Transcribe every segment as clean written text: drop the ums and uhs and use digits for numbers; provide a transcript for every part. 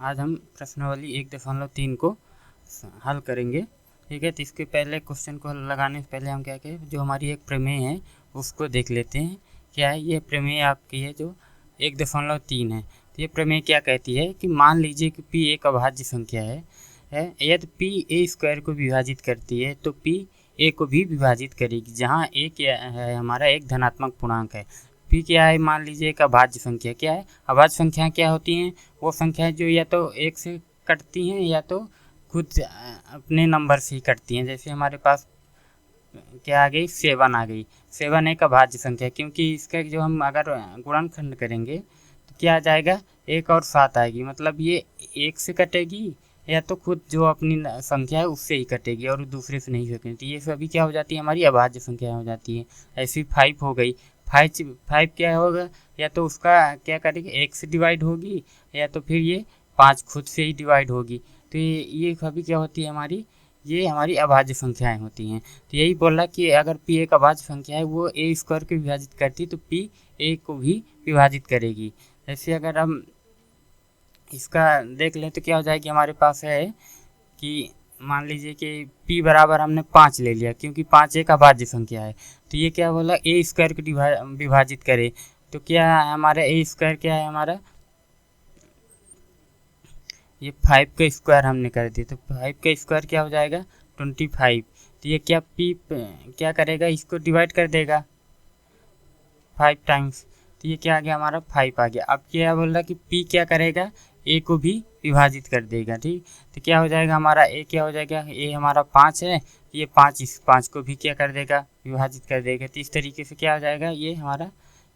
आज हम प्रश्नावली 1.3 को हल करेंगे। ठीक है, तो इसके पहले क्वेश्चन को लगाने से पहले हम क्या करें, जो हमारी एक प्रमेय है उसको देख लेते हैं। क्या है ये प्रमेय आपकी है जो 1.3 है। तो ये प्रमेय क्या कहती है कि मान लीजिए कि p एक अभाज्य संख्या है यदि p a स्क्वायर को विभाजित करती है तो p a को भी विभाजित करेगी, जहाँ a क्या है हमारा एक धनात्मक पूर्णांक है। p क्या है, मान लीजिए एक अभाज्य संख्या। क्या है अभाज्य संख्या क्या होती हैं, वो संख्याएं जो या तो एक से कटती हैं या तो खुद अपने नंबर से ही कटती हैं। जैसे हमारे पास क्या आ गई, 7 आ गई। 7 एक अभाज्य संख्या, क्योंकि इसका जो हम अगर गुणनखंड करेंगे तो क्या आ जाएगा, 1 और 7 आएगी। मतलब ये एक से कटेगी या तो खुद जो अपनी संख्या है उससे ही कटेगी और दूसरे से नहीं कटेगी। तो ये सभी क्या हो जाती है, हमारी अभाज्य संख्या हो जाती है। ऐसी 5 हो गई। 5 क्या होगा, या तो उसका क्या करेगी, 1 से डिवाइड होगी या तो फिर ये 5 खुद से ही डिवाइड होगी। तो ये सभी क्या होती है हमारी, ये हमारी अभाज्य संख्याएं होती हैं। तो यही बोला कि अगर p एक अभाज्य संख्या है वो a स्क्वायर को विभाजित करती तो p a को भी विभाजित करेगी। ऐसे अगर हम इसका देख लें तो क्या हो जाएगी, हमारे पास है कि मान लीजिए कि p बराबर हमने 5 ले लिया, क्योंकि 5 एक अभाज्य संख्या है। तो ये क्या बोला, a स्क्वायर को विभाजित करे। तो क्या है हमारा a स्क्वायर, क्या है हमारा, ये 5 का स्क्वायर हमने कर दिया तो 5 का स्क्वायर क्या हो जाएगा, 25। तो ये क्या p क्या करेगा, इसको डिवाइड कर देगा 5 टाइम्स। तो ये क्या आ गया, हमारा 5 आ गया। अब क्या बोल रहा कि p क्या करेगा, a को भी विभाजित कर देगा। ठीक, तो क्या हो जाएगा हमारा a, क्या हो जाएगा, a हमारा 5 है, ये 5 इस 5 को भी क्या कर देगा, विभाजित कर देगा। तो इस तरीके से क्या हो जाएगा, ये हमारा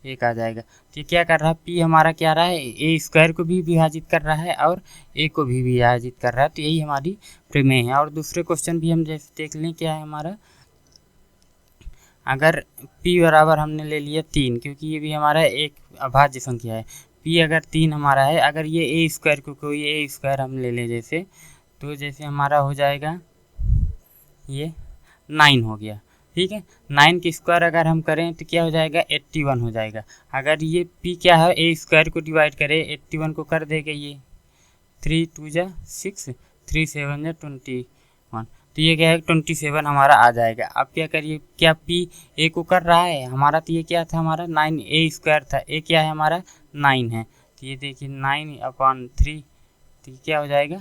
1 आ जाएगा। तो ये क्या कर रहा है, p हमारा क्या रहा है, a स्क्वायर को भी विभाजित कर रहा है और a को भी विभाजित कर रहा है। तो यही हमारी प्रमेय है। और दूसरे क्वेश्चन भी हम जैसे देख लें, क्या है हमारा, अगर p बराबर हमने ले लिया 3, क्योंकि ये भी हमारा एक अभाज्य संख्या है। p अगर 3 हमारा है, अगर ये a स्क्वायर को कोई a स्क्वायर हम ले लें जैसे, तो जैसे हमारा हो जाएगा ये 9 हो गया। ठीक है, 9 की स्क्वायर अगर हम करें तो क्या हो जाएगा, 81 हो जाएगा। अगर ये p क्या है, a स्क्वायर को डिवाइड करे 81 को कर देगा, ये 3 2 जा 6, 3 7 जा 21। तो ये क्या है, 27 हमारा आ जाएगा। अब क्या करिए, क्या p a को कर रहा है हमारा, तो ये क्या था हमारा 9 a स्क्वायर था, a क्या है हमारा 9 है। तो ये देखिए 9/3, तो ये क्या हो जाएगा,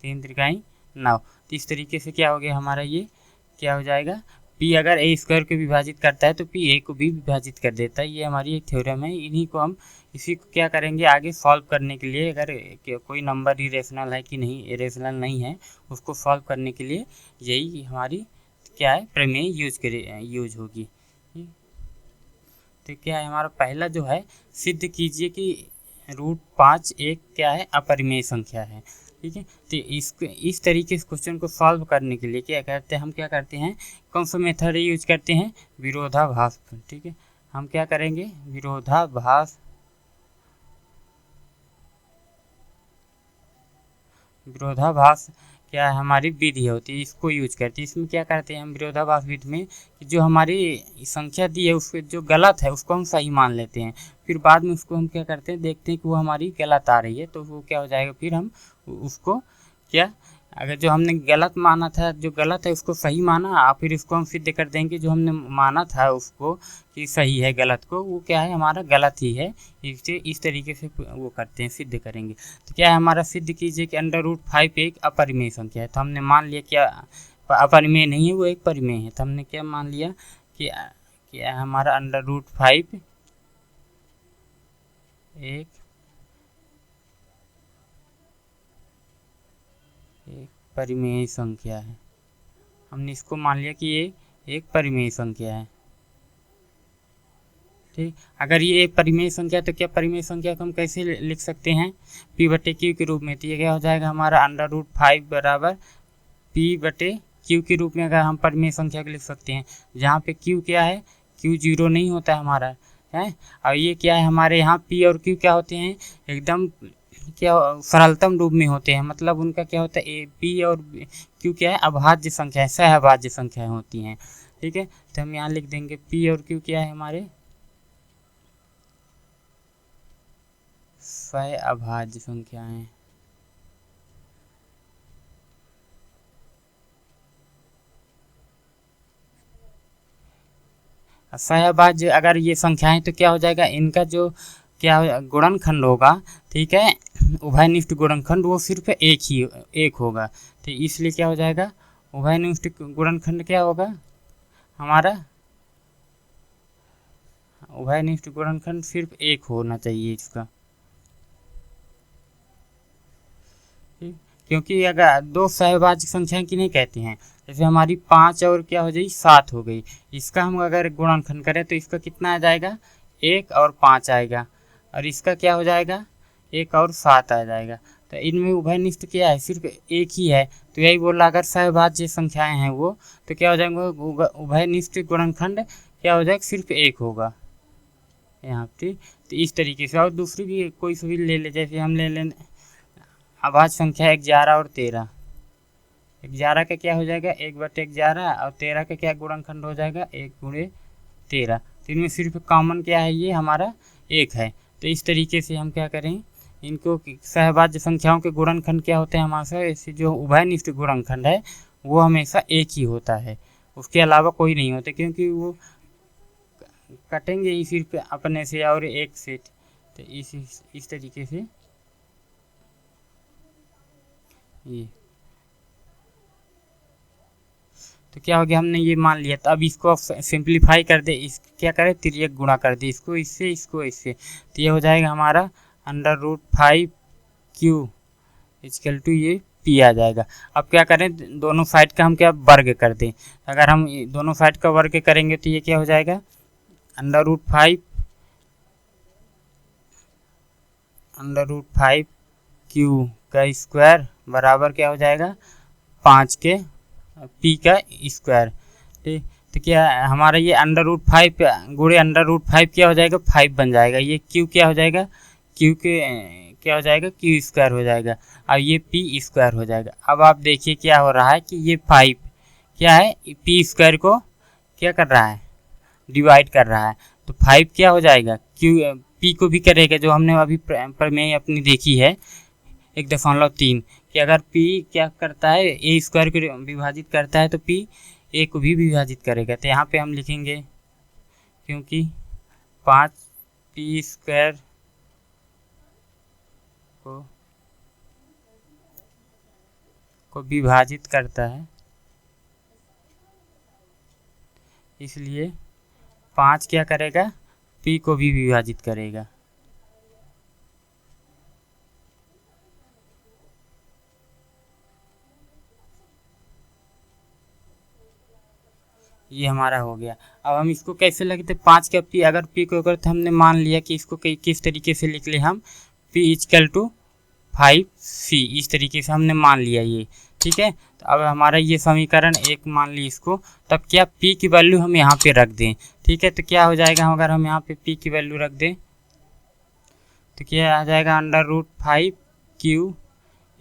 3 त्रिकाई 9। तो इस तरीके से क्या हो गया हमारा, ये क्या हो जाएगा, p अगर a स्क्वायर को विभाजित करता है तो p a को भी विभाजित कर देता है। ये हमारी एक थ्योरम है। इन्हीं को हम इसी को क्या करेंगे आगे सॉल्व करने के लिए, अगर कोई नंबर इरेशनल है कि नहीं, इरेशनल नहीं है, उसको सॉल्व करने के लिए यही हमारी क्या है प्रमेय यूज होगी। तो क्या है हमारा पहला जो है, सिद्ध कीजिए कि √5 एक क्या है, अपरिमेय संख्या है। ठीक है, तो इस तरीके से क्वेश्चन को सॉल्व करने के लिए क्या करते हैं, हम क्या करते हैं, कौन सा मेथड यूज करते हैं, विरोधाभास। ठीक है, हम क्या करेंगे, विरोधाभास क्या है हमारी विधि होती है, इसको यूज करती है। इसमें क्या करते हैं हम विरोधाभास विधि में, कि जो हमारी संख्या दी है उसके जो गलत है उसको हम सही मान लेते हैं, फिर बाद में उसको हम क्या करते हैं, देखते हैं कि वो हमारी गलत आ रही है, तो वो क्या हो जाएगा, फिर हम उसको क्या, अगर जो हमने गलत माना था, जो गलत है उसको सही माना, और फिर उसको हम सिद्ध कर देंगे जो हमने माना था उसको कि सही है, गलत को वो क्या है हमारा गलत ही है। इस तरीके से वो करते हैं, सिद्ध करेंगे। तो क्या है हमारा, सिद्ध कीजिए कि √5 एक अपरिमेय संख्या है। तो हमने मान लिया क्या अपरिमेय नहीं है, वो एक परिमेय है। तो हमने क्या मान लिया कि क्या हमारा √5 एक परिमेय संख्या है। हमने इसको मान लिया कि ये एक परिमेय संख्या है। ठीक, अगर ये एक परिमेय संख्या तो क्या परिमेय संख्या को हम कैसे लिख सकते हैं, p/q के रूप में। तो ये क्या हो जाएगा हमारा √5 बराबर p/q के रूप में अगर हम परिमेय संख्या को लिख सकते हैं, जहाँ पे q क्या है, q 0 नहीं होता है हमारा है। और ये क्या है हमारे यहाँ p और q क्या होते हैं, एकदम क्या सरलतम रूप में होते हैं। मतलब उनका क्या होता है, p और q क्या है, अभाज्य संख्या है, सहअभाज्य संख्याएं होती हैं। ठीक है, तो हम यहाँ लिख देंगे p और q क्या है हमारे सहअभाज्य संख्याएं। सहभाज्य अगर ये संख्याएं तो क्या हो जाएगा, इनका जो क्या गुणनखंड होगा, ठीक है, उभयनिष्ठ गुणनखंड वो सिर्फ एक होगा। तो इसलिए क्या हो जाएगा, उभयनिष्ठ गुणनखंड क्या होगा हमारा, उभयनिष्ठ गुणनखंड सिर्फ एक होना चाहिए इसका, क्योंकि अगर दो सहभाज्य संख्याएं किन्हें कहते हैं, जैसे हमारी 5 और क्या हो जाएगी 7 हो गई, इसका हम अगर गुणनखंड करें तो इसका कितना आ जाएगा, 1 और 5 आएगा, और इसका क्या हो जाएगा 1 और 7 आ जाएगा। तो इनमें उभयनिष्ठ क्या है, सिर्फ एक ही है। तो यही बोला अगर सहभाज्य संख्याएं हैं वो, तो क्या हो जाएंगे, उभयनिष्ठ गुणनखंड क्या हो जाएगा, सिर्फ एक होगा यहाँ पे। तो इस तरीके से, और दूसरी भी कोई सी भी ले ले, जैसे हम ले लें अभाज्य संख्या 11 और 13, 11 का क्या हो जाएगा 1/11, और 13 का क्या गुणनखंड हो जाएगा 1/13। तो इनमें सिर्फ कॉमन क्या है, ये हमारा 1 है। तो इस तरीके से हम क्या करें, इनको सहभाज्य संख्याओं के गुणनखंड क्या होते हैं हमारे, ऐसे जो उभयनिष्ठ गुणनखंड है वो हमेशा एक ही होता है, उसके अलावा कोई नहीं होता, क्योंकि वो कटेंगे ही सिर्फ अपने से और एक से। तो इस तरीके से ये, तो क्या हो गया, हमने ये मान लिया। तो अब इसको सिंप्लीफाई कर दे, इस क्या करें, तिर्यक गुणा कर दे, इसको इससे इसको इससे, तो ये हो जाएगा हमारा √5Q इक्वल टू ये P आ जाएगा। अब क्या करें, दोनों साइड का हम क्या वर्ग कर दें, अगर हम दोनों साइड का वर्ग करेंगे तो ये क्या हो जाएगा, √5Q का स्क्वायर बराबर क्या हो जाएगा 5 के P का स्क्वायर। ठीक, तो क्या हमारा ये √5 गुणे √5 क्या हो जाएगा 5 बन जाएगा, ये Q क्या हो जाएगा, Q के क्या हो जाएगा Q स्क्वायर हो जाएगा, और ये P स्क्वायर हो जाएगा। अब आप देखिए क्या हो रहा है कि ये 5 क्या है, P स्क्वायर को क्या कर रहा है, डिवाइड कर रहा है। तो 5 क्या हो जाएगा, P को भी करेगा, जो हमने अभी प्रमेय अपनी देखी है 1.3 कि अगर P क्या करता है, ए स्क्वायर को विभाजित करता है तो P ए को भी विभाजित करेगा। तो यहाँ पे हम लिखेंगे, क्योंकि 5P स्क्वायर को विभाजित करता है, इसलिए 5 क्या करेगा, P को भी विभाजित करेगा। ये हमारा हो गया। अब हम इसको कैसे लिखते, 5 का P, अगर P को अगर तो हमने मान लिया कि इसको किस तरीके से लिख ले हम, P इक्वल टू 5C, इस तरीके से हमने मान लिया ये, ठीक है। तो अब हमारा ये समीकरण 1 मान ली इसको, तब क्या P की वैल्यू हम यहाँ पे रख दें, ठीक है। तो क्या हो जाएगा, अगर हम यहाँ पे P की वैल्यू रख दें तो क्या आ जाएगा, √5Q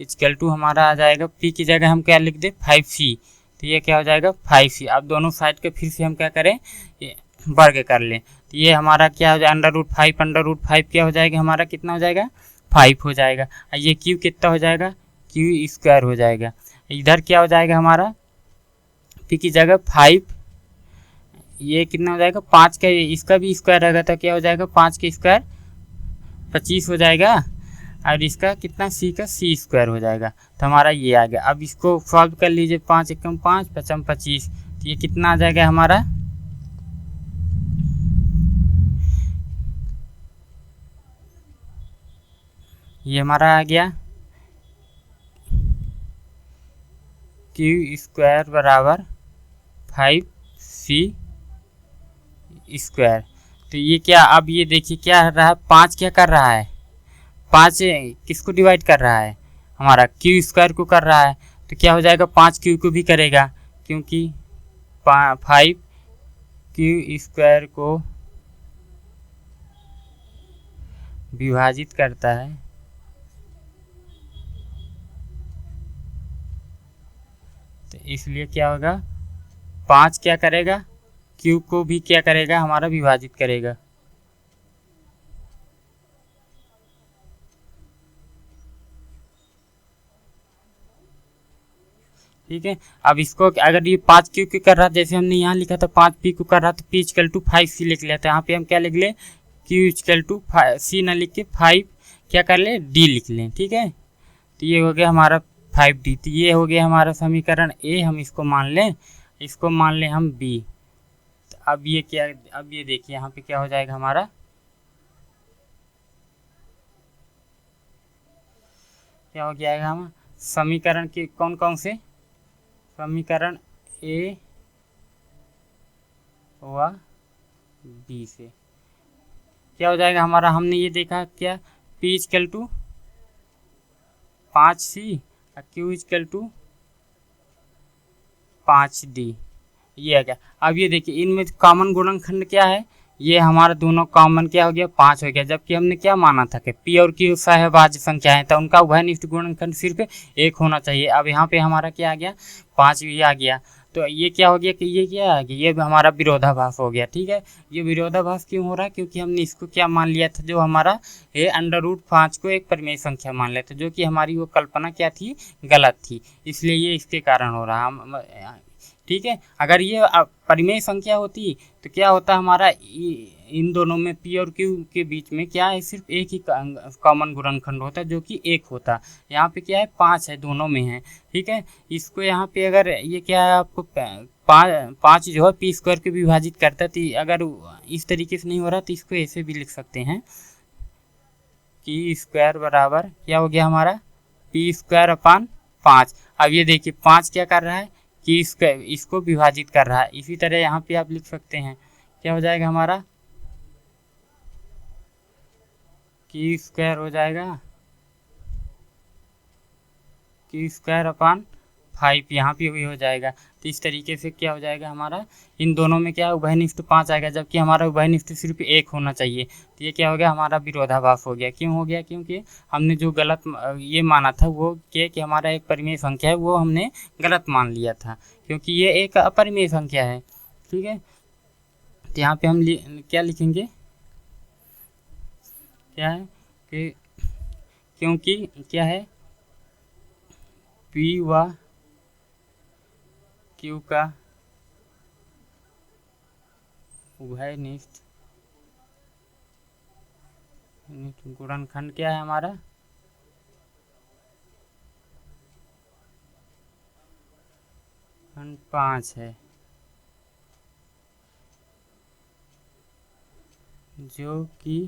इक्वल टू हमारा आ जाएगा, P की जगह हम क्या लिख दें 5C, तो ये क्या हो जाएगा 5C। अब दोनों साइड के फिर से हम क्या करें, ये वर्ग कर लें, तो ये हमारा क्या हो जाएगा, √5 क्या हो जाएगा हमारा, कितना हो जाएगा 5 हो जाएगा, और ये Q कितना हो जाएगा, Q स्क्वायर हो जाएगा। इधर क्या हो जाएगा हमारा, P की जगह 5, ये कितना हो जाएगा 5 का, इसका भी स्क्वायर रहेगा, तो क्या हो जाएगा 5 का स्क्वायर 25 हो जाएगा, और इसका कितना C का C स्क्वायर हो जाएगा। तो हमारा ये आ गया। अब इसको सॉल्व कर लीजिए, 5 एकम 5 पचम 25, तो ये कितना आ जाएगा हमारा, ये हमारा आ गया Q स्क्वायर बराबर 5C स्क्वायर। तो ये क्या, अब ये देखिए क्या कर रहा है, 5 क्या कर रहा है, 5 किसको डिवाइड कर रहा है, हमारा Q स्क्वायर को कर रहा है। तो क्या हो जाएगा 5Q को भी करेगा, क्योंकि 5Q स्क्वायर को विभाजित करता है, तो इसलिए क्या होगा 5 क्या करेगा, Q को भी क्या करेगा हमारा विभाजित करेगा। ठीक है। अब इसको अगर ये 5 क्यू कर रहा है, जैसे हमने यहाँ लिखा था 5 पी कर रहा, तो पी इक्वल टू 5 सी लिख लिया था। यहाँ पे हम क्या लिख ले, क्यू इक्वल टू सी ना लिख के 5 क्या कर ले, डी लिख लें, ठीक है। तो ये हो गया हमारा 5D। तो ये हो गया हमारा समीकरण ए, हम इसको मान लें, इसको मान लें हम बी। तो अब ये क्या, अब ये देखिए यहाँ पे क्या हो जाएगा हमारा, क्या हो जाएगा हम समीकरण के कौन कौन से, समीकरण ए व बी से क्या हो जाएगा हमारा, हमने ये देखा क्या, P इक्वल टू 5C और Q इक्वल टू 5D, ये है क्या। अब ये देखिए इनमें कॉमन गुणनखंड क्या है, ये हमारा दोनों कॉमन क्या हो गया, 5 हो गया। जबकि हमने क्या माना था कि P और Q सहभाज्य संख्या है, तो उनका उभयनिष्ठ गुणनखंड सिर्फ 1 होना चाहिए। अब यहाँ पे हमारा क्या आ गया, 5 भी आ गया। तो ये क्या हो गया कि ये क्या आ गया, ये हमारा विरोधाभास हो गया, ठीक है। ये विरोधाभास क्यों हो रहा है, क्योंकि हमने इसको क्या मान लिया था, जो हमारा ये √5 को एक परिमेय संख्या मान लिया था, जो कि हमारी वो कल्पना क्या थी, गलत थी, इसलिए ये इसके कारण हो रहा है, ठीक है। अगर ये परिमेय संख्या होती तो क्या होता हमारा, इन दोनों में P और Q के बीच में क्या है, सिर्फ एक ही कॉमन गुणनखंड होता जो कि 1 होता। यहाँ पे क्या है, 5 है, दोनों में है, ठीक है। इसको यहाँ पे अगर ये क्या है, आपको 5 जो है P² के विभाजित करता है, तो अगर इस तरीके से नहीं हो रहा तो इसको ऐसे भी लिख सकते हैं P² बराबर क्या हो गया हमारा, P²/5। अब ये देखिए 5 क्या कर रहा है कि इसको विभाजित कर रहा है। इसी तरह यहाँ पे आप लिख सकते हैं, क्या हो जाएगा हमारा, Q² हो जाएगा Q²/5, यहाँ पे भी हो जाएगा। तो इस तरीके से क्या हो जाएगा हमारा, इन दोनों में क्या उभयनिष्ठ 5 आएगा, जबकि हमारा उभयनिष्ठ सिर्फ 1 होना चाहिए। तो ये क्या हो गया, हमारा विरोधाभास हो गया। क्यों हो गया, क्योंकि हमने जो गलत ये माना था वो कि हमारा एक परिमेय संख्या है, वो हमने गलत मान लिया था, क्योंकि ये एक अपरिमेय संख्या है, ठीक है। तो यहाँ पे हम क्या लिखेंगे, क्या है कि क्योंकि क्या है, P व Q का उभयनिष्ठ गुणनखंड क्या है हमारा, 5 है, जो कि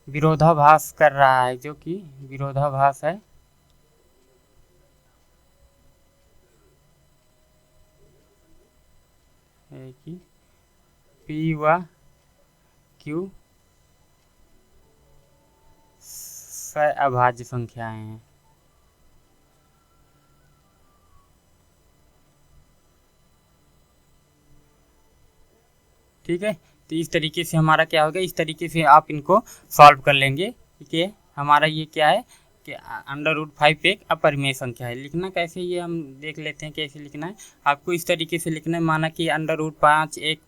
विरोधाभास कर रहा है, जो कि विरोधाभास है कि P व Q सहअभाज्य संख्याएं हैं, ठीक है। तो इस तरीके से हमारा क्या होगा, इस तरीके से आप इनको सॉल्व कर लेंगे, ठीक है। हमारा ये क्या है कि √5 एक अपरिमेय संख्या है। लिखना कैसे ये हम देख लेते हैं, कैसे लिखना है। आपको इस तरीके से लिखना है, माना कि √5 एक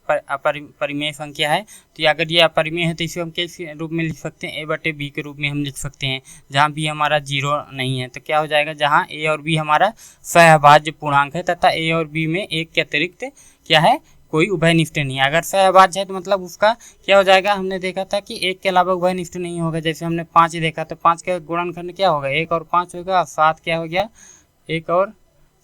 परिमेय संख्या है, तो अगर ये अपरिमेय है तो इसे हम किस रूप में लिख सकते हैं, A/B के रूप में हम लिख सकते हैं, जहाँ B हमारा 0 नहीं है। तो क्या हो जाएगा, जहाँ A और B हमारा सहअभाज्य पूर्णांक है तथा A और B में 1 के अतिरिक्त क्या है, कोई उभयनिष्ठ नहीं है। अगर सहअभाज्य है तो मतलब उसका क्या हो जाएगा, हमने देखा था कि 1 के अलावा उभयनिष्ठ नहीं होगा। जैसे हमने 5 देखा तो 5 का गुणनखंड क्या होगा, 1 और 5 होगा, 7 क्या हो गया, 1 और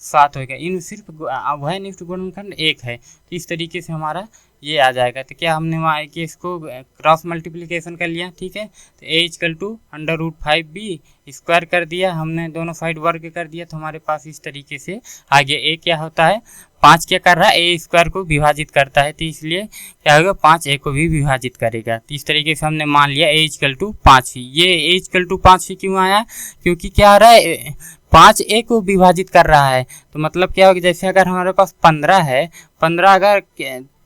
7 हो गया। इन सिर्फ उभयनिष्ठ गुणनखंड 1 है। तो इस तरीके से हमारा ये आ जाएगा। तो क्या हमने वहाँ कि इसको क्रॉस मल्टीप्लिकेशन कर लिया, ठीक है। तो A = √5B² कर दिया हमने, दोनों साइड वर्ग कर दिया, तो हमारे पास इस तरीके से आगे A क्या होता है, 5 क्या कर रहा है, A² को विभाजित करता है, तो इसलिए क्या होगा, 5 A को भी विभाजित करेगा। तो इस तरीके से हमने मान लिया A = 5 ही। ये A = 5 ही क्यों आया, क्योंकि क्या आ रहा है, 5 A को विभाजित कर रहा है। तो मतलब क्या होगा, जैसे अगर हमारे पास 15 है, 15 अगर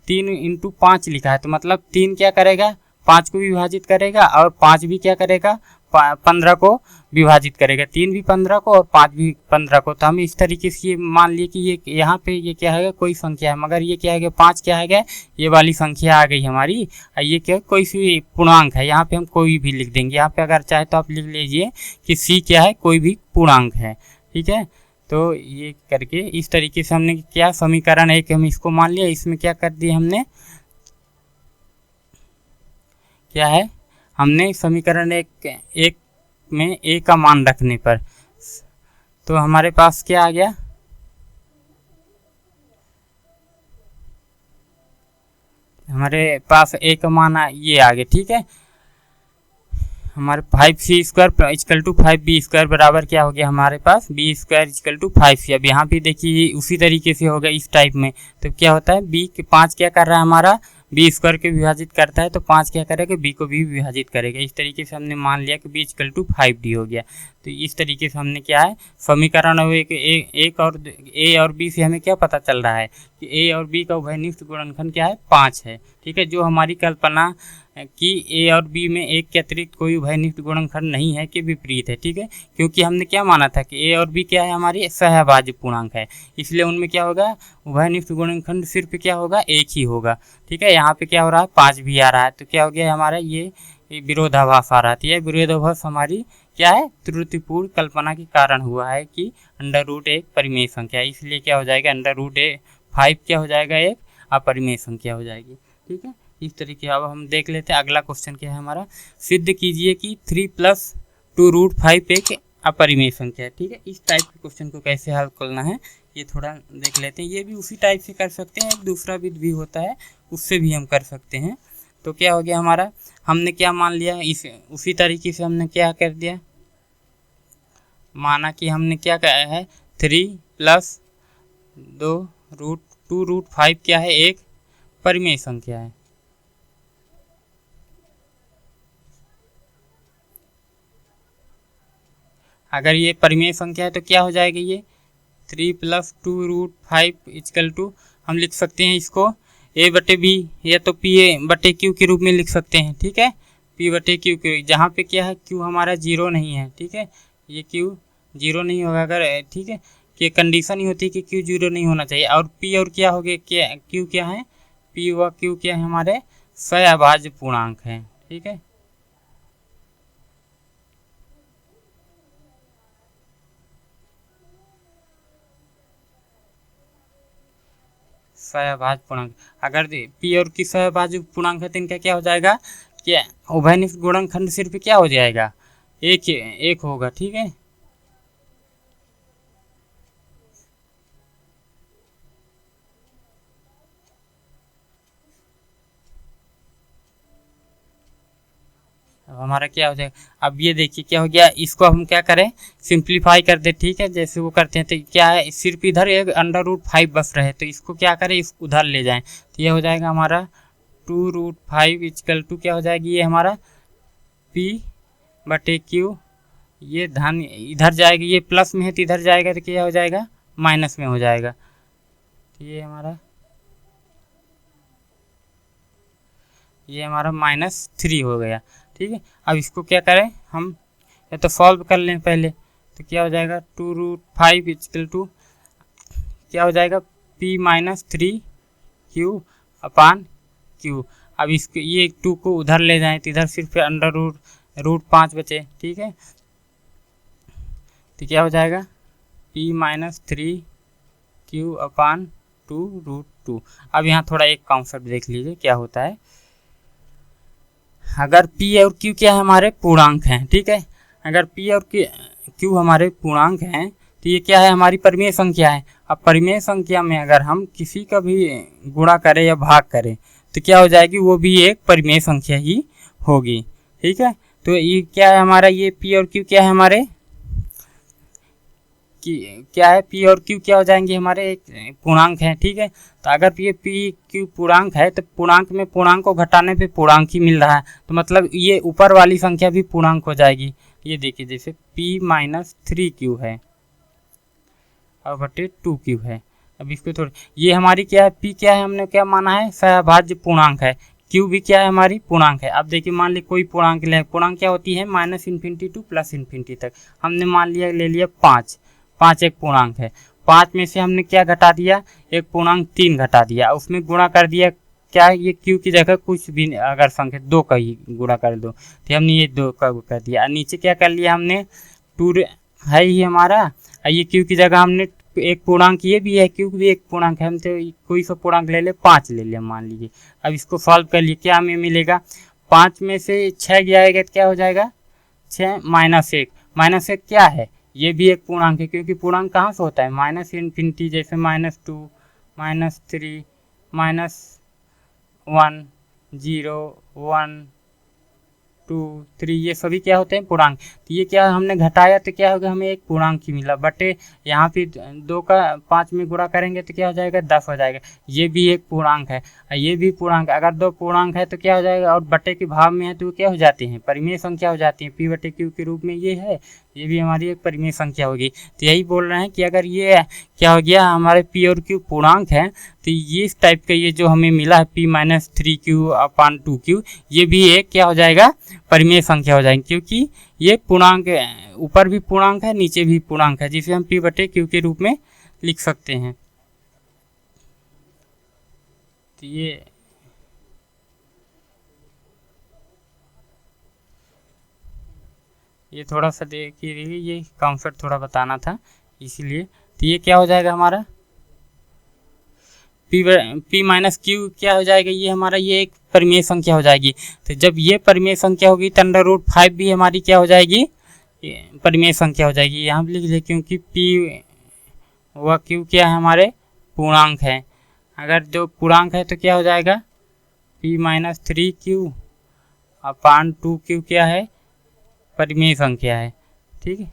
3 × 5 लिखा है, तो मतलब 3 क्या करेगा, 5 को भी विभाजित करेगा और 5 भी क्या करेगा 15 को विभाजित करेगा, 3 भी 15 को और 5 भी 15 को। तो हम इस तरीके से ये मान लिए कि ये यहाँ पे ये क्या है कोई संख्या है, मगर ये क्या है 5 क्या है ये वाली संख्या आ गई हमारी। ये क्या कोई सी पूर्णांक है, यहाँ पे हम कोई भी लिख देंगे। यहाँ पे अगर चाहे तो आप लिख लीजिए कि सी क्या है कोई भी पूर्णांक है, ठीक है। तो ये करके इस तरीके से हमने क्या समीकरण एक हम इसको मान लिया, इसमें क्या कर दिया हमने क्या है हमने समीकरण एक में ए का मान रखने पर तो हमारे पास क्या आ गया, हमारे पास ए का मान ये आ गया, ठीक है। हमारे 5c² इक्वल टू 5b² बराबर क्या हो गया हमारे पास b² इक्वल टू 5c। अब यहाँ पे देखिए उसी तरीके से होगा इस टाइप में। तो क्या होता है b के 5 क्या कर रहा है हमारा b² के विभाजित करता है, तो 5 क्या करेगा b को भी विभाजित करेगा। इस तरीके से हमने मान लिया कि b इक्वल टू 5d हो गया। तो इस तरीके से हमने क्या है समीकरण एक और a और b से हमें क्या पता चल रहा है कि a और b का उभयनिष्ठ गुणनखंड क्या है 5 है, ठीक है। जो हमारी कल्पना कि a और b में एक के अतिरिक्त कोई उभयनिष्ठ गुणनखंड नहीं है कि विपरीत है, ठीक है। क्योंकि हमने क्या माना था कि a और b क्या है हमारी सहअभाज्य पूर्णांक है, इसलिए उनमें क्या होगा उभयनिष्ठ गुणनखंड सिर्फ क्या होगा एक ही होगा, ठीक है। यहाँ पे क्या हो रहा है 5 भी आ रहा है, तो क्या हो गया हमारा ये विरोधाभास आ रहा है। यह विरोधाभास हमारी क्या है त्रुटिपूर्ण कल्पना के कारण हुआ है कि √ एक परिमेय संख्या है, इसलिए क्या हो जाएगा √5 क्या हो जाएगा एक अपरिमेय संख्या हो जाएगी, ठीक है। इस तरीके अब हम देख लेते हैं अगला क्वेश्चन क्या है हमारा, सिद्ध कीजिए कि 3 + 2√5 एक अपरिमेय संख्या है, ठीक है। इस टाइप के क्वेश्चन को कैसे हल करना है ये थोड़ा देख लेते हैं। ये भी उसी टाइप से कर सकते हैं, एक दूसरा विधि भी होता है उससे भी हम कर सकते हैं। तो क्या हो गया हमारा हमने क्या मान लिया इस उसी तरीके से हमने क्या कर दिया माना कि हमने क्या कहा है 3 + 2√5 क्या है एक परिमेय संख्या है। अगर ये परिमेय संख्या है तो क्या हो जाएगा ये 3 + 2√5 इक्वल टू हम लिख सकते हैं इसको a/b या तो p/q के रूप में लिख सकते हैं, ठीक है। p/q के जहाँ पे क्या है q हमारा 0 नहीं है, ठीक है। ये q 0 नहीं होगा अगर, ठीक है। कि कंडीशन ही होती है कि q 0 नहीं होना चाहिए। और p और क्या हो गया क्या q क्या है p व q क्या है हमारे सहअभाज्य पूर्णांक है, ठीक है। सहअभाज्य पूर्णांक अगर p और q सहअभाज्य पूर्णांक है तो इनका क्या हो जाएगा कि उभयनिष्ठ गुणनखंड सिर्फ क्या हो जाएगा एक होगा, ठीक है। अब हमारा क्या हो जाएगा अब ये देखिए क्या हो गया, इसको हम क्या करें सिंप्लीफाई कर दे, ठीक है। जैसे वो करते हैं तो क्या है सिर्फ इधर एक √5 बस रहे तो इसको क्या करें इसको उधर ले जाएं, तो ये हो जाएगा हमारा 2√5 इक्वल टू क्या हो जाएगी ये हमारा p/q। ये धन इधर जाएगा, ये प्लस में है तो इधर जाएगा तो क्या हो जाएगा माइनस में हो जाएगा, तो ये हमारा -3 हो गया, ठीक है। अब इसको क्या करें हम या तो सॉल्व कर लें पहले, तो क्या हो जाएगा 2√5 इक्वल टू क्या हो जाएगा p-3q/q। अब इसको ये 2 को उधर ले जाएं तो इधर सिर्फ √5 बचे, ठीक है। तो क्या हो जाएगा p-3q/2√2। अब यहाँ थोड़ा एक कॉन्सेप्ट देख लीजिए क्या होता है। अगर p और q क्या है हमारे पूर्णांक हैं, ठीक है। अगर p और q हमारे पूर्णांक हैं तो ये क्या है हमारी परिमेय संख्या है। अब परिमेय संख्या में अगर हम किसी का भी गुणा करें या भाग करें तो क्या हो जाएगी वो भी एक परिमेय संख्या ही होगी, ठीक है। तो ये क्या है हमारा ये p और q क्या है हमारे क्या है p और q क्या हो जाएंगे हमारे एक पूर्णांक हैं, ठीक है। तो अगर ये p q पूर्णांक है तो पूर्णांक में पूर्णांक को घटाने पे पूर्णांक ही मिल रहा है, तो मतलब ये ऊपर वाली संख्या भी पूर्णांक हो जाएगी। ये देखिए जैसे p-3q है और / 2q है। अब इसको थोड़ी ये हमारी क्या है p क्या है हमने क्या माना है सहअभाज्य पूर्णांक है, क्यू भी क्या है हमारी पूर्णांक है। अब देखिए मान ली कोई पूर्णांक ले, पूर्णांक क्या होती है -इन्फिनिटी टू +इन्फिनिटी तक। हमने मान लिया ले लिया 5, 5 एक पूर्णांक है। 5 में से हमने क्या घटा दिया, एक पूर्णांक 3 घटा दिया, उसमें गुणा कर दिया क्या, ये क्यू की जगह कुछ भी अगर संख्या 2 का ही गुणा कर दो तो हमने ये 2 का कर दिया। नीचे क्या कर लिया हमने 2 है ही हमारा, ये क्यू की जगह हमने एक पूर्णांक ये भी है, क्यू भी एक पूर्णांक है, हम तो कोई सा पूर्णांक ले ले 5 ले लिया मान लीजिए। अब इसको सॉल्व कर लिए, क्या हमें मिलेगा 5 में से 6 जाएगा तो क्या हो जाएगा 6 -1, -1 क्या है, ये भी एक पूर्णांक है, क्योंकि पूर्णांक कहाँ से होता है -इन्फिनिटी, जैसे -2 -3 -1 0 1 2 3 ये सभी क्या होते हैं पूर्णांक। तो ये क्या हमने घटाया तो क्या होगा, हमें एक पूर्णांक ही मिला, बटे यहाँ पे 2 का 5 में गुणा करेंगे तो क्या हो जाएगा 10 हो जाएगा, ये भी एक पूर्णांक है, ये भी पूर्णांक। अगर 2 पूर्णांक है तो क्या हो जाएगा, और बटे के भाव में है तो क्या हो जाती हैं, परिमेय संख्या हो जाती है, p/q के रूप में ये है, ये भी हमारी एक परिमेय संख्या होगी। तो यही बोल रहे हैं कि अगर ये क्या हो गया हमारे p और q पूर्णांक है तो ये इस टाइप का ये जो हमें मिला है p-3q/2q, ये भी एक क्या हो जाएगा परिमेय संख्या हो जाएगी, क्योंकि ये पूर्णांक ऊपर भी पूर्णांक है नीचे भी पूर्णांक है, जिसे हम p/q के रूप में लिख सकते हैं। तो ये थोड़ा सा देखिए, ये कॉन्सेप्ट थोड़ा बताना था इसीलिए। तो ये क्या हो जाएगा हमारा p-q क्या हो जाएगा, ये हमारा ये एक परिमेय संख्या हो जाएगी। तो जब ये परिमेय संख्या होगी तो √5 भी हमारी क्या हो जाएगी, परिमेय संख्या हो जाएगी। यहाँ लिख दे, क्योंकि p व q क्या है हमारे पूर्णांक है। अगर जो पूर्णांक है तो क्या हो जाएगा p-3q/2q क्या है परिमेय संख्या है, ठीक है।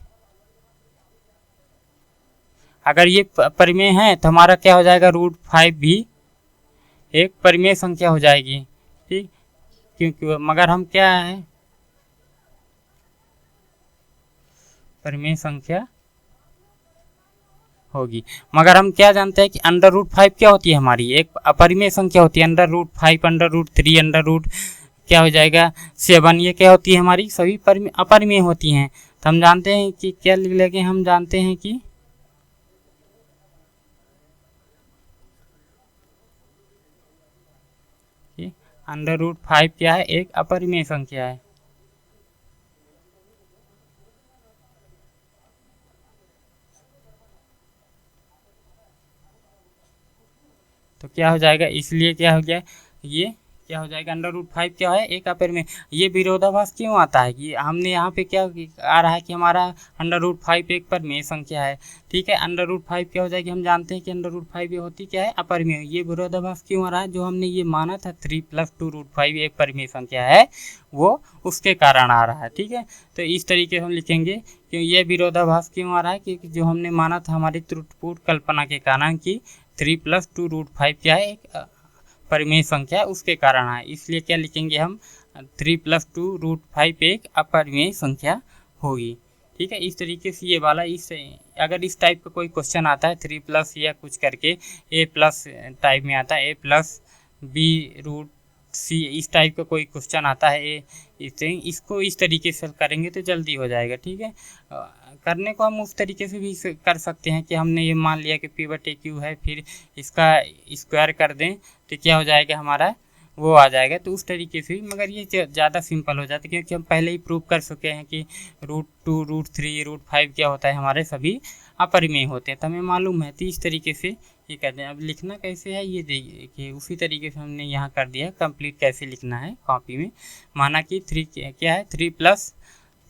अगर ये परिमेय है तो हमारा क्या हो जाएगा √5 भी एक परिमेय संख्या हो जाएगी, ठीक। क्योंकि मगर हम क्या है परिमेय संख्या होगी, मगर हम क्या जानते हैं कि √5 क्या होती है हमारी एक अपरिमेय संख्या होती है। √5 √3 क्या हो जाएगा 7, ये क्या होती है हमारी सभी अपरिमेय होती हैं। तो हम जानते हैं कि क्या लिख लेंगे, हम जानते हैं कि √5 क्या है एक अपरिमेय संख्या है। तो क्या हो जाएगा, इसलिए क्या हो गया, ये क्या हो जाएगा √5 क्या है एक अपरिमेय। ये विरोधाभास क्यों आता है कि हमने यहाँ पे क्या आ रहा है कि हमारा √5 एक परिमेय संख्या है, ठीक है। √5 क्या हो जाएगी, हम जानते हैं कि √5 ये होती क्या है अपरिमेय। ये विरोधाभास क्यों आ रहा है, जो हमने ये माना था 3 + 2√5 एक परिमेय संख्या है, वो उसके कारण आ रहा है, ठीक है। तो इस तरीके से हम लिखेंगे कि ये विरोधाभास क्यों आ रहा है, क्योंकि जो हमने माना था हमारी त्रुटिपूर्ण कल्पना के कारण कि 3 + 2√5 क्या है एक परिमेय संख्या, उसके कारण है। इसलिए क्या लिखेंगे हम 3 + 2√5 एक अपरिमेय संख्या होगी, ठीक है। इस तरीके से ये वाला अगर इस टाइप का कोई क्वेश्चन आता है 3+ या कुछ करके a+ टाइप में आता है a+b√c इस टाइप का कोई क्वेश्चन आता है इसको इस तरीके से करेंगे तो जल्दी हो जाएगा, ठीक है। करने को हम उस तरीके से भी कर सकते हैं कि हमने ये मान लिया कि p/q है, फिर इसका स्क्वायर कर दें तो क्या हो जाएगा हमारा वो आ जाएगा, तो उस तरीके से। मगर ये ज़्यादा सिंपल हो जाता है, क्योंकि हम पहले ही प्रूव कर चुके हैं कि √2 √3 √5 क्या होता है हमारे सभी अपरिमेय होते हैं, तो हमें मालूम है। तो इस तरीके से ये कहते हैं। अब लिखना कैसे है ये देखिए, उसी तरीके से हमने यहाँ कर दिया कंप्लीट कैसे लिखना है कॉपी में। माना कि 3 क्या है 3 +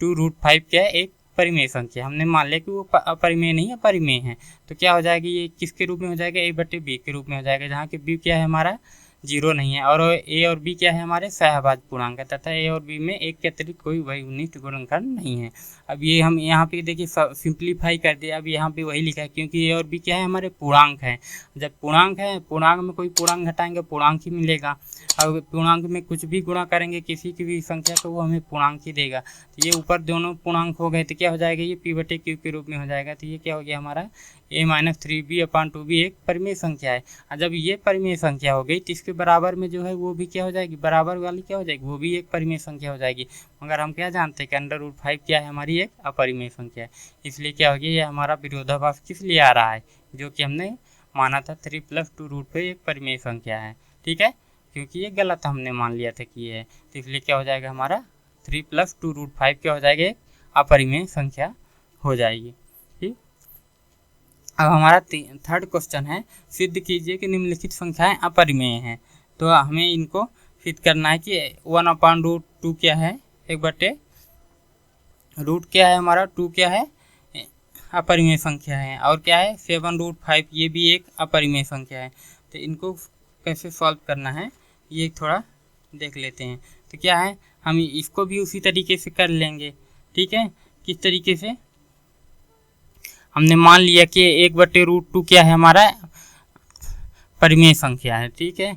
2√5 क्या है एक परिमेय संख्या, हमने मान लिया कि वो अपरिमेय नहीं है परिमेय है, तो क्या हो जाएगी ये किसके रूप में हो जाएगा a/b के रूप में हो जाएगा, जहाँ कि b क्या है हमारा 0 नहीं है, और a और b क्या है हमारे सहभाज्य पूर्णांक है, तथा a और b में एक के अतिरिक्त कोई वही उन्निष्ट गुणनखंड नहीं है। अब ये हम यहाँ पे देखिए सिंप्लीफाई कर दिया, अब यहाँ पे वही लिखा है, क्योंकि a और b क्या है हमारे पूर्णांक है। जब पूर्णांक है, पूर्णांक में कोई पूर्णांक घटाएंगे पूर्णांक ही मिलेगा, अब पूर्णांक में कुछ भी गुणा करेंगे किसी की भी संख्या को वो हमें पूर्णांक ही देगा। तो ये ऊपर दोनों पूर्णांक हो गए तो क्या हो जाएगा ये p/q के रूप में हो जाएगा। तो ये क्या हो गया हमारा a - 3b/2b एक परिमेय संख्या है। और जब ये परिमेय संख्या हो गई तो इसके उसके बराबर में जो है वो भी क्या हो जाएगी, बराबर वाली क्या हो जाएगी, वो भी एक परिमेय संख्या हो जाएगी। मगर हम क्या जानते हैं कि √5 क्या है, हमारी एक अपरिमेय संख्या है। इसलिए क्या हो गया, ये हमारा विरोधाभास किस लिए आ रहा है, जो कि हमने माना था 3 + 2√5 एक परिमेय संख्या है। ठीक है, क्योंकि ये गलत हमने मान लिया था कि ये है, तो इसलिए क्या हो जाएगा हमारा 3 + 2√5 क्या हो जाएगा, एक अपरिमेय संख्या हो जाएगी। ठीक, अब हमारा थर्ड क्वेश्चन है, सिद्ध कीजिए कि निम्नलिखित संख्याएं अपरिमेय हैं। तो हमें इनको सिद्ध करना है कि 1/√2 क्या है, 1/, रूट क्या है हमारा 2 क्या है, अपरिमेय संख्या है, और क्या है 7√5 ये भी एक अपरिमेय संख्या है। तो इनको कैसे सॉल्व करना है ये थोड़ा देख लेते हैं। तो क्या है, हम इसको भी उसी तरीके से कर लेंगे। ठीक है, किस तरीके से, हमने मान लिया कि 1/√2 क्या है हमारा परिमेय संख्या है। ठीक है,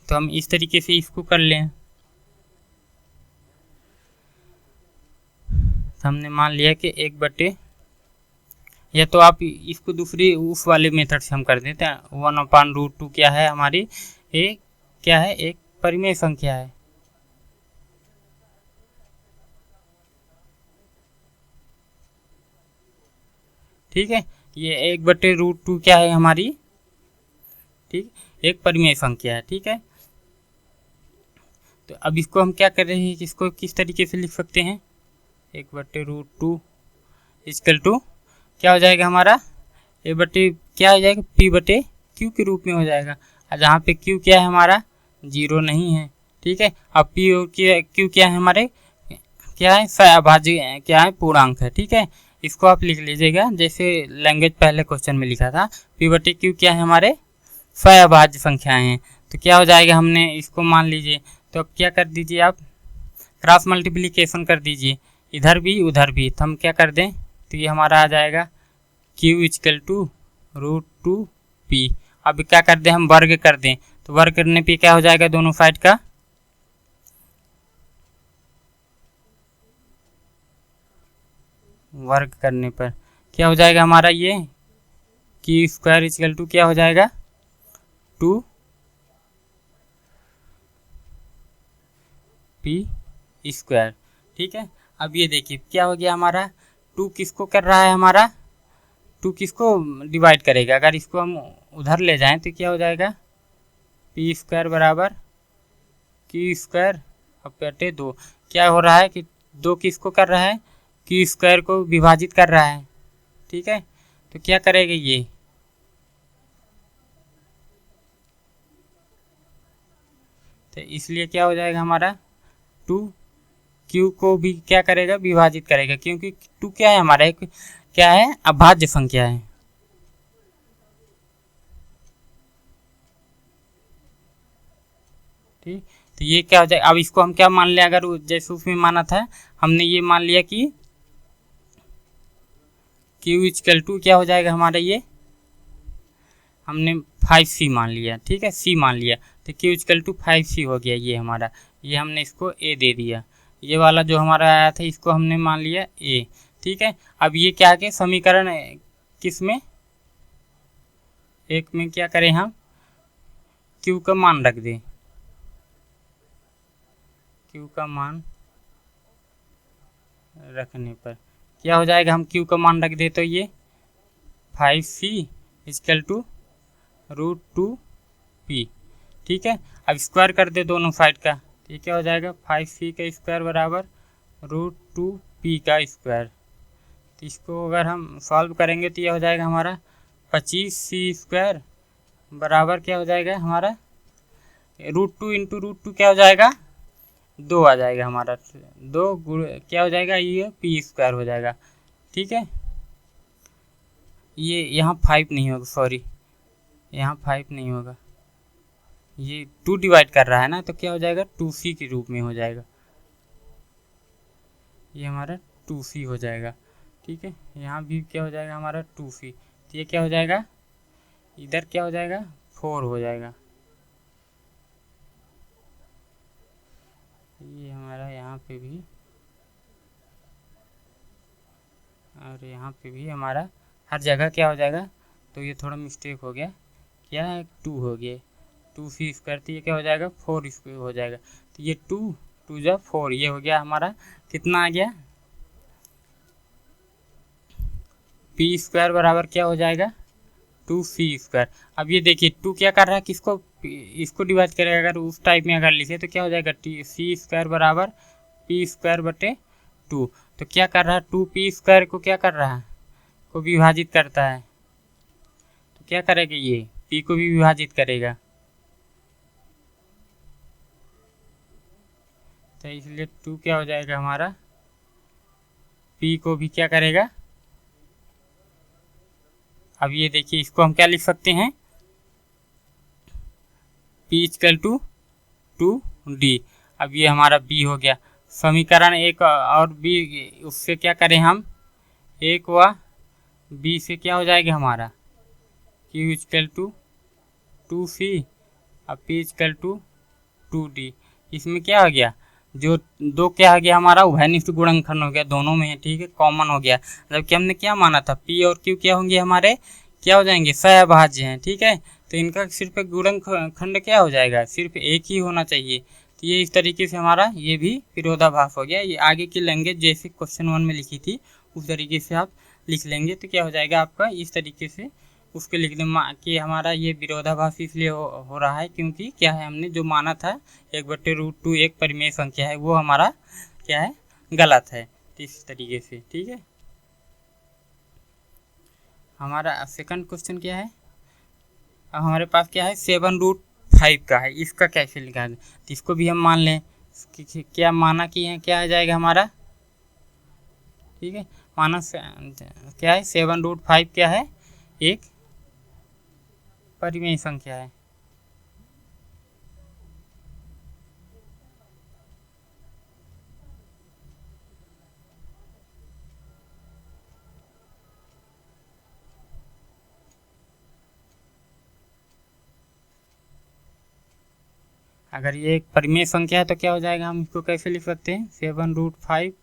तो हम इस तरीके से इसको कर लें। तो हमने मान लिया कि 1/, या तो आप इसको दूसरी उस वाले मेथड से हम कर देते हैं। 1/√2 क्या है हमारी, एक क्या है, एक परिमेय संख्या है। ठीक है, ये 1/√2 क्या है हमारी, ठीक, एक परिमेय संख्या है। ठीक है, तो अब इसको हम क्या कर रहे हैं, इसको किस तरीके से लिख सकते हैं, 1/√2 इक्वल टू क्या हो जाएगा हमारा, क्या हो जाएगा, P/Q के रूप में हो जाएगा। जहाँ पे Q क्या है हमारा 0 नहीं है। ठीक है, अब P और Q क्या है हमारे, क्या है सहअभाज्य, क्या है पूर्णांक है। ठीक है, इसको आप लिख लीजिएगा जैसे लैंग्वेज पहले क्वेश्चन में लिखा था, P/Q क्या है हमारे सहअभाज्य संख्याएं हैं। तो क्या हो जाएगा, हमने इसको मान लीजिए, तो अब क्या कर दीजिए आप, क्रॉस मल्टीप्लिकेशन कर दीजिए, इधर भी उधर भी। तो हम क्या कर दें, तो ये हमारा आ जाएगा Q = √2P। अब क्या कर दें, हम वर्ग कर दें, तो वर्ग करने पे क्या हो जाएगा, दोनों साइड का वर्ग करने पर क्या हो जाएगा हमारा, ये Q² = क्या हो जाएगा 2P²। ठीक है, अब ये देखिए क्या हो गया हमारा, 2 किसको कर रहा है हमारा, 2 किसको डिवाइड करेगा, अगर इसको हम उधर ले जाएं तो क्या हो जाएगा, P² = Q²/2। क्या हो रहा है कि 2 किसको कर रहा है, Q² को विभाजित कर रहा है। ठीक है, तो क्या करेगा ये, तो इसलिए क्या हो जाएगा हमारा 2 Q को भी क्या करेगा, विभाजित करेगा, क्योंकि 2 क्या है हमारा एक क्या है, अभाज्य संख्या है। ठीक, तो ये क्या हो जाएगा, अब इसको हम क्या मान लिया, अगर जैसे उसमें माना था, हमने ये मान लिया कि Q = क्या हो जाएगा हमारा, ये हमने 5C मान लिया। ठीक है, C मान लिया, तो Q = 5C हो गया ये हमारा, ये हमने इसको A दे दिया। ये वाला जो हमारा आया था इसको हमने मान लिया A। ठीक है, अब ये क्या के समीकरण किस में, एक में क्या करें हम, Q का मान रख दें, Q का मान रखने पर क्या हो जाएगा, हम Q का मान रख दे तो ये 5C = √2P। ठीक है, अब स्क्वायर कर दे दोनों साइड का, तो ये क्या हो जाएगा, 5C का स्क्वायर बराबर √2P का स्क्वायर। तो इसको अगर हम सॉल्व करेंगे तो ये हो जाएगा हमारा 25C² बराबर क्या हो जाएगा हमारा, √2 × √2 क्या हो जाएगा, 2 आ जाएगा हमारा, 2 क्या हो जाएगा, ये P² हो जाएगा। ठीक है, ये यहाँ 5 नहीं होगा, सॉरी यहाँ 5 नहीं होगा, ये 2 डिवाइड कर रहा है ना, तो क्या हो जाएगा 2C के रूप में हो जाएगा, ये हमारा 2C हो जाएगा। ठीक है, यहाँ भी क्या हो जाएगा हमारा 2C, तो ये क्या हो जाएगा, इधर क्या हो जाएगा 4 हो जाएगा, ये हमारा यहाँ पे भी और यहाँ पे भी हमारा हर जगह क्या हो जाएगा, तो ये थोड़ा मिस्टेक हो गया, क्या है 2 हो गया, 2c², तो ये क्या हो जाएगा 4 हो जाएगा। तो ये 2 जा 4, ये हो गया हमारा कितना आ गया, p² बराबर क्या हो जाएगा 2c²। अब ये देखिए 2 क्या कर रहा है, किसको, इसको डिवाइड करेगा। अगर उस टाइप में अगर लिखे तो क्या हो जाएगा c² बराबर p²/2। तो क्या कर रहा है 2p² को क्या कर रहा है, को विभाजित करता है। तो क्या करेगा ये p को भी विभाजित करेगा, तो इसलिए 2 क्या हो जाएगा हमारा, p को भी क्या करेगा। अब ये देखिए इसको हम क्या लिख सकते हैं, p = 2d। अब ये हमारा b हो गया। समीकरण एक और b, उससे क्या करें हम, एक व b से क्या हो जाएगा हमारा q = 2c, अब p = 2d। इसमें क्या हो गया, जो दो क्या हो गया हमारा उभयनिष्ठ गुणनखंड हो गया, दोनों में है, ठीक है, कॉमन हो गया। जबकि हमने क्या माना था, p और q क्या होंगे हमारे, क्या हो जाएंगे, सहअभाज्य हैं, ठीक है। तो इनका सिर्फ एक गुणनखंड क्या हो जाएगा, सिर्फ एक ही होना चाहिए। तो ये इस तरीके से हमारा ये भी विरोधाभास हो गया। ये आगे की लैंग्वेज जैसे क्वेश्चन 1 में लिखी थी उस तरीके से आप लिख लेंगे, तो क्या हो जाएगा आपका इस तरीके से उसके लिखने कि हमारा ये विरोधाभास इसलिए हो रहा है क्योंकि क्या है, हमने जो माना था 1/√2 एक परिमेय संख्या है, वो हमारा क्या है, गलत है। तो इस तरीके से, ठीक है। हमारा सेकंड क्वेश्चन क्या है, अब हमारे पास क्या है 7√5 का है, इसका कैसे लिखा है। तो इसको भी हम मान लें कि क्या माना कि है, क्या आ जाएगा हमारा, ठीक है, माना क्या है 7√5 क्या है, एक परिमेय संख्या है। अगर ये एक परिमेय संख्या है तो क्या हो जाएगा, हम इसको कैसे लिख सकते हैं, 7√5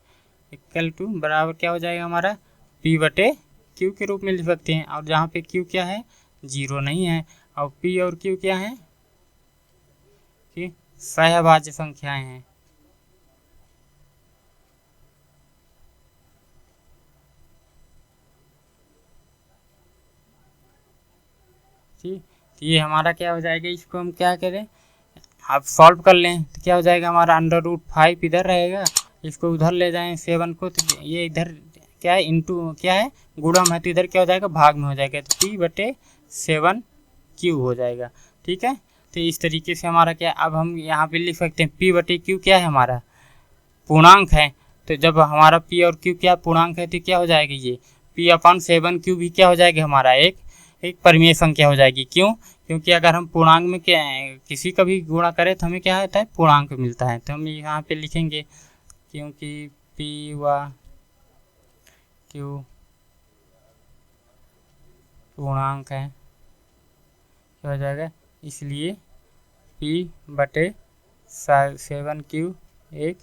= बराबर क्या हो जाएगा हमारा p/q के रूप में लिख सकते हैं। और जहाँ पे q क्या है, 0 नहीं है, और p और q क्या है कि सहअभाज्य संख्याएं हैं। ठीक, तो ये हमारा क्या हो जाएगा, इसको हम क्या करें, आप सॉल्व कर लें तो क्या हो जाएगा हमारा √5 इधर रहेगा, इसको उधर ले जाएं 7 को, तो ये इधर क्या है इंटू क्या है गुणम है, तो इधर क्या हो जाएगा भाग में हो जाएगा, तो p/7q हो जाएगा, ठीक है। तो इस तरीके से हमारा क्या, अब हम यहाँ पे लिख सकते हैं p/q क्या है हमारा पूर्णांक है। तो जब हमारा p और q क्या पूर्णांक है तो क्या हो जाएगा, ये p/7q भी क्या हो जाएगा हमारा एक परिमेय संख्या हो जाएगी। क्यों, क्योंकि अगर हम पूर्णांक में क्या किसी का भी गुणा करें तो हमें क्या होता है, पूर्णांक मिलता है। तो हम यहाँ पे लिखेंगे क्योंकि p व q पूर्णांक है, क्या हो जाएगा, इसलिए p/7q एक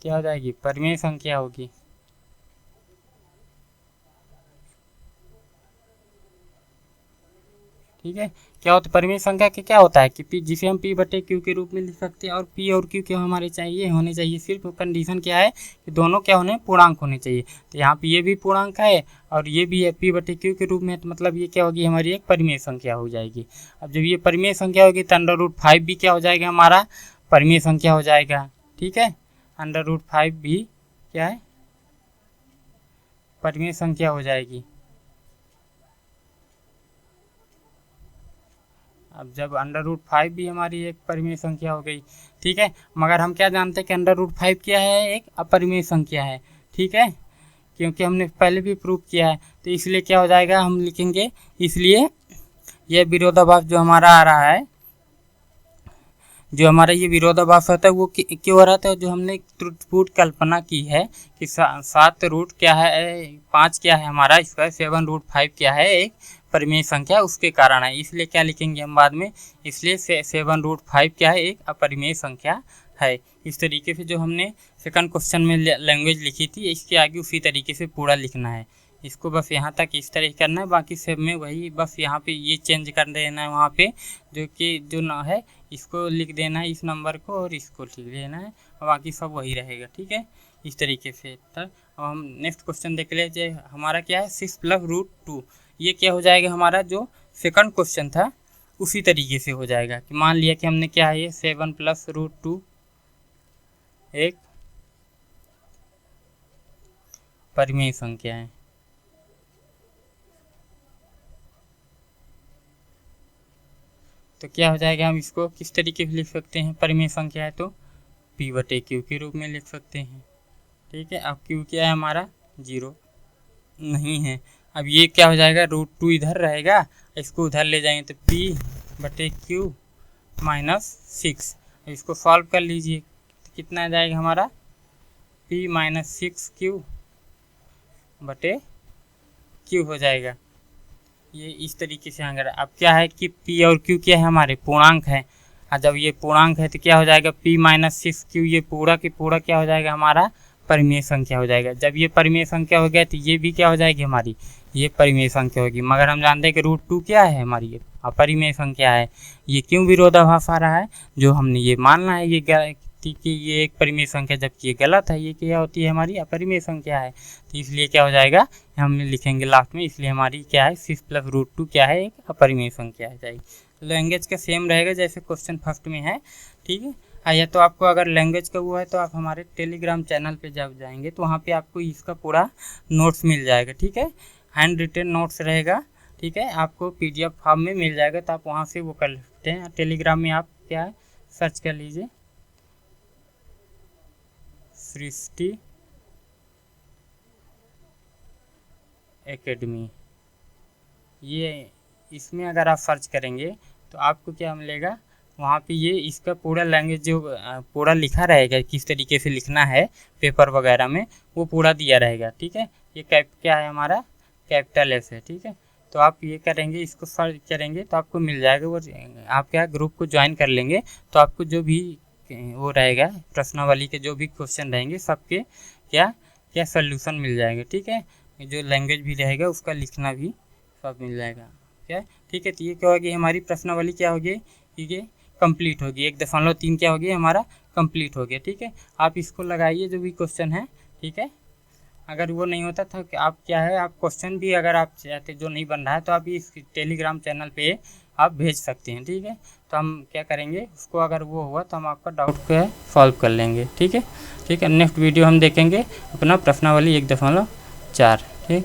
क्या हो जाएगी, परिमेय संख्या होगी। ठीक है, क्या होता है परिमेय संख्या के क्या होता है कि p, जिसे हम p/q के रूप में लिख सकते हैं, और p और q क्यों हमारे चाहिए होने चाहिए, सिर्फ कंडीशन क्या है कि दोनों क्या होने, पूर्णांक होने चाहिए। तो यहाँ पे ये भी पूर्णांक है और ये भी है p/q के रूप में, तो मतलब ये क्या होगी हमारी एक परिमेय संख्या हो जाएगी। अब जब ये परिमेय संख्या होगी तो √5 भी क्या हो जाएगा हमारा परिमेय संख्या हो जाएगा, ठीक है, √5 भी क्या है परिमेय संख्या हो जाएगी। अब जब √5 भी हमारी एक परिमेय संख्या हो गई, ठीक है, मगर हम क्या जानते हैं कि √5 क्या है, एक अपरिमेय संख्या है, ठीक है, क्योंकि हमने पहले भी प्रूव किया है। तो इसलिए क्या हो जाएगा, हम लिखेंगे, इसलिए यह विरोधाभास जो हमारा आ रहा है, जो हमारा ये विरोधाभास होता है वो क्यों हो रहा था, जो हमने त्रुटिपूर्ण कल्पना की है कि 7 रूट क्या है 5 क्या है हमारा इसका 7√5 क्या है एक परिमेय संख्या, उसके कारण है। इसलिए क्या लिखेंगे हम बाद में, इसलिए 7√5 क्या है एक अपरिमेय संख्या है। इस तरीके से जो हमने सेकंड क्वेश्चन में लैंग्वेज लिखी थी, इसके आगे उसी तरीके से पूरा लिखना है। इसको बस यहाँ तक इस तरह करना है, बाकी सब में वही, बस यहाँ पे ये चेंज कर देना है वहाँ पे, जो कि जो ना है इसको लिख देना है इस नंबर को और इसको लिख देना है, और बाकी सब वही रहेगा। ठीक है, इस तरीके से। अब हम नेक्स्ट क्वेश्चन देख लीजिए, हमारा क्या है 6 + √2। ये क्या हो जाएगा हमारा जो सेकंड क्वेश्चन था उसी तरीके से हो जाएगा कि मान लिया कि हमने क्या है ये 7 + √2 एक परिमेय संख्या है। तो क्या हो जाएगा, हम इसको किस तरीके से लिख सकते हैं, परिमेय संख्या है तो P/Q के रूप में लिख सकते हैं। ठीक है, अब Q क्या है हमारा 0 नहीं है। अब ये क्या हो जाएगा, √2 इधर रहेगा, इसको उधर ले जाएंगे तो P/Q - 6। इसको सॉल्व कर लीजिए तो कितना आ जाएगा हमारा P - 6Q/Q हो जाएगा। ये इस तरीके से अगर अब क्या है कि P और Q क्या है हमारे पूर्णांक है, और जब ये पूर्णांक है तो क्या हो जाएगा P - 6Q, ये पूरा की पूरा क्या हो जाएगा हमारा परिमेय संख्या हो जाएगा। जब ये परिमेय संख्या हो गया तो ये भी क्या हो जाएगी हमारी, ये परिमेय संख्या होगी। मगर हम जानते हैं कि √2 क्या है हमारी, ये अपरिमेय संख्या है। ये क्यों विरोधाभास आ रहा है, जो हमने ये मानना है ये कि ये एक परिमेय संख्या, जबकि ये गलत है, ये क्या होती है हमारी अपरिमेय संख्या है। तो इसलिए क्या हो जाएगा, हम लिखेंगे लास्ट में, इसलिए हमारी क्या है 6 + √2 क्या है एक अपरिमेय संख्या आ जाएगी। लैंग्वेज का सेम रहेगा जैसे क्वेश्चन फर्स्ट में है। ठीक है, या तो आपको अगर लैंग्वेज का वो है तो आप हमारे टेलीग्राम चैनल पे जब जाएंगे तो वहाँ पे आपको इसका पूरा नोट्स मिल जाएगा। ठीक है, हैंड रिटन नोट्स रहेगा। ठीक है, आपको PDF फॉर्म में मिल जाएगा, तो आप वहाँ से वो कर सकते हैं। टेलीग्राम में आप क्या है सर्च कर लीजिए सृष्टि एकेडमी। ये इसमें अगर आप सर्च करेंगे तो आपको क्या मिलेगा, वहाँ पे ये इसका पूरा लैंग्वेज जो पूरा लिखा रहेगा, किस तरीके से लिखना है पेपर वगैरह में, वो पूरा दिया रहेगा। ठीक है, ये क्या है हमारा कैपिटल S है। ठीक है, तो आप ये करेंगे, इसको सर्च करेंगे तो आपको मिल जाएगा। वो आप क्या ग्रुप को ज्वाइन कर लेंगे तो आपको जो भी वो रहेगा प्रश्नावली के जो भी क्वेश्चन रहेंगे सबके क्या सल्यूशन मिल जाएगा। ठीक है, जो लैंग्वेज भी रहेगा उसका लिखना भी सब मिल जाएगा। क्या ठीक है, तो ये क्या होगी हमारी प्रश्नावली क्या होगी, ये कंप्लीट होगी। 1.3 क्या होगी हमारा कंप्लीट हो गया। ठीक है, आप इसको लगाइए जो भी क्वेश्चन है। ठीक है, अगर वो नहीं होता था कि आप क्या है, आप क्वेश्चन भी अगर आप चाहते जो नहीं बन रहा है तो आप इस टेलीग्राम चैनल पे आप भेज सकते हैं। ठीक है, तो हम क्या करेंगे उसको, अगर वो हुआ तो हम आपका डाउट को सॉल्व कर लेंगे। ठीक है, नेक्स्ट वीडियो हम देखेंगे अपना प्रश्नावली 1.4। ठीक।